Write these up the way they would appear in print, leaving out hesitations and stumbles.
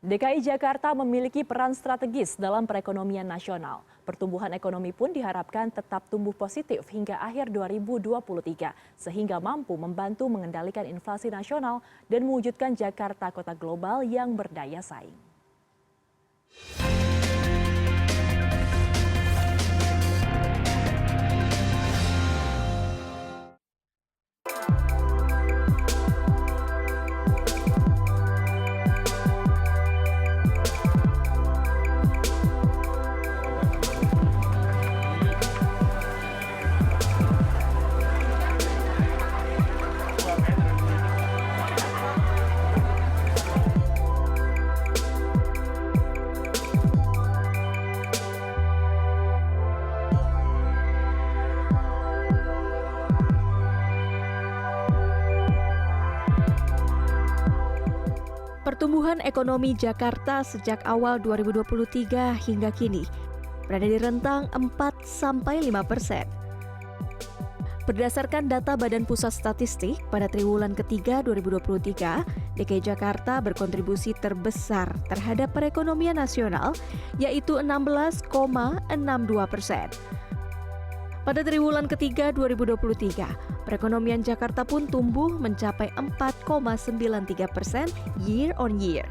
DKI Jakarta memiliki peran strategis dalam perekonomian nasional. Pertumbuhan ekonomi pun diharapkan tetap tumbuh positif hingga akhir 2023, sehingga mampu membantu mengendalikan inflasi nasional dan mewujudkan Jakarta kota global yang berdaya saing. Pertumbuhan ekonomi Jakarta sejak awal 2023 hingga kini berada di rentang 4-5%. Berdasarkan data Badan Pusat Statistik, pada triwulan ketiga 2023, DKI Jakarta berkontribusi terbesar terhadap perekonomian nasional, yaitu 16,62%. Pada triwulan ketiga 2023, perekonomian Jakarta pun tumbuh mencapai 4,93% year on year.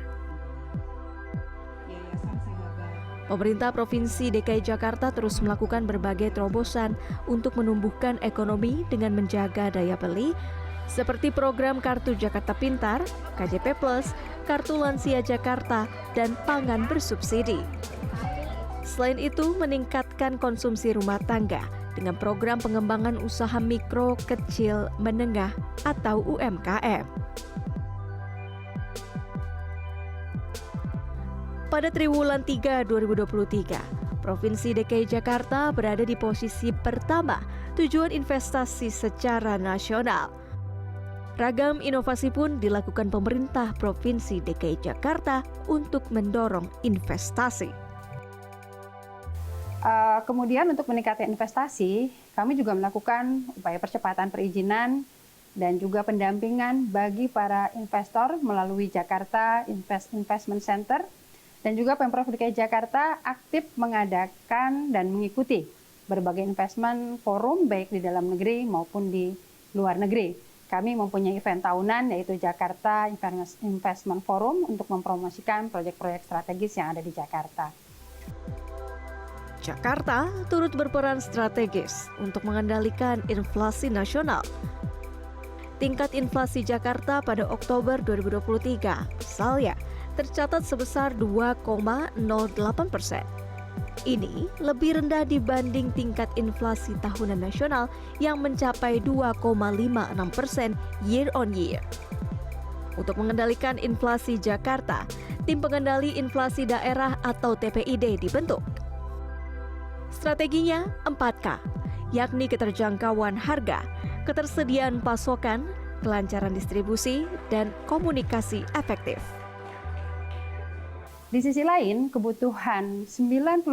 Pemerintah Provinsi DKI Jakarta terus melakukan berbagai terobosan untuk menumbuhkan ekonomi dengan menjaga daya beli, seperti program Kartu Jakarta Pintar, KJP Plus, Kartu Lansia Jakarta, dan pangan bersubsidi. Selain itu, meningkatkan konsumsi rumah tangga dengan program pengembangan usaha mikro, kecil, menengah atau UMKM. Pada triwulan 3 2023, Provinsi DKI Jakarta berada di posisi pertama tujuan investasi secara nasional. Ragam inovasi pun dilakukan pemerintah Provinsi DKI Jakarta untuk mendorong investasi. Kemudian untuk meningkatkan investasi, kami juga melakukan upaya percepatan perizinan dan juga pendampingan bagi para investor melalui Jakarta Investment Center, dan juga Pemprov DKI Jakarta aktif mengadakan dan mengikuti berbagai investment forum baik di dalam negeri maupun di luar negeri. Kami mempunyai event tahunan yaitu Jakarta Investment Forum untuk mempromosikan proyek-proyek strategis yang ada di Jakarta. Jakarta turut berperan strategis untuk mengendalikan inflasi nasional. Tingkat inflasi Jakarta pada Oktober 2023 misalnya tercatat sebesar 2,08%. Ini lebih rendah dibanding tingkat inflasi tahunan nasional yang mencapai 2,56% year on year. Untuk mengendalikan inflasi Jakarta, Tim Pengendali Inflasi Daerah atau TPID dibentuk. Strateginya 4K, yakni keterjangkauan harga, ketersediaan pasokan, kelancaran distribusi, dan komunikasi efektif. Di sisi lain, kebutuhan 98%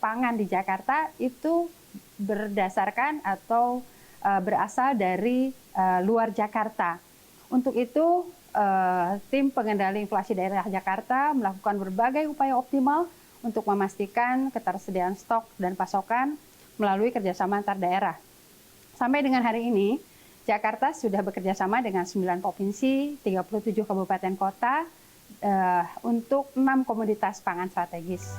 pangan di Jakarta itu berdasarkan atau berasal dari luar Jakarta. Untuk itu, Tim Pengendali Inflasi Daerah Jakarta melakukan berbagai upaya optimal untuk memastikan ketersediaan stok dan pasokan melalui kerjasama antar daerah. Sampai dengan hari ini, Jakarta sudah bekerjasama dengan 9 provinsi, 37 kabupaten kota, untuk 6 komoditas pangan strategis.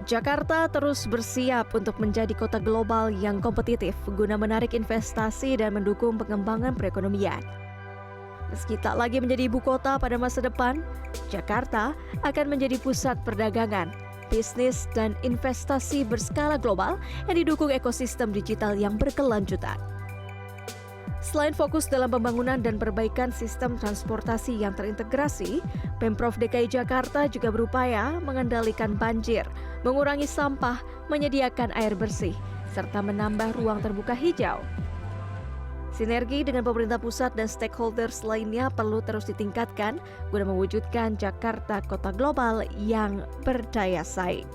Jakarta terus bersiap untuk menjadi kota global yang kompetitif guna menarik investasi dan mendukung pengembangan perekonomian. Meski tak lagi menjadi ibu kota pada masa depan, Jakarta akan menjadi pusat perdagangan, bisnis, dan investasi berskala global yang didukung ekosistem digital yang berkelanjutan. Selain fokus dalam pembangunan dan perbaikan sistem transportasi yang terintegrasi, Pemprov DKI Jakarta juga berupaya mengendalikan banjir, mengurangi sampah, menyediakan air bersih, serta menambah ruang terbuka hijau. Sinergi dengan pemerintah pusat dan stakeholders lainnya perlu terus ditingkatkan guna mewujudkan Jakarta kota global yang berdaya saing.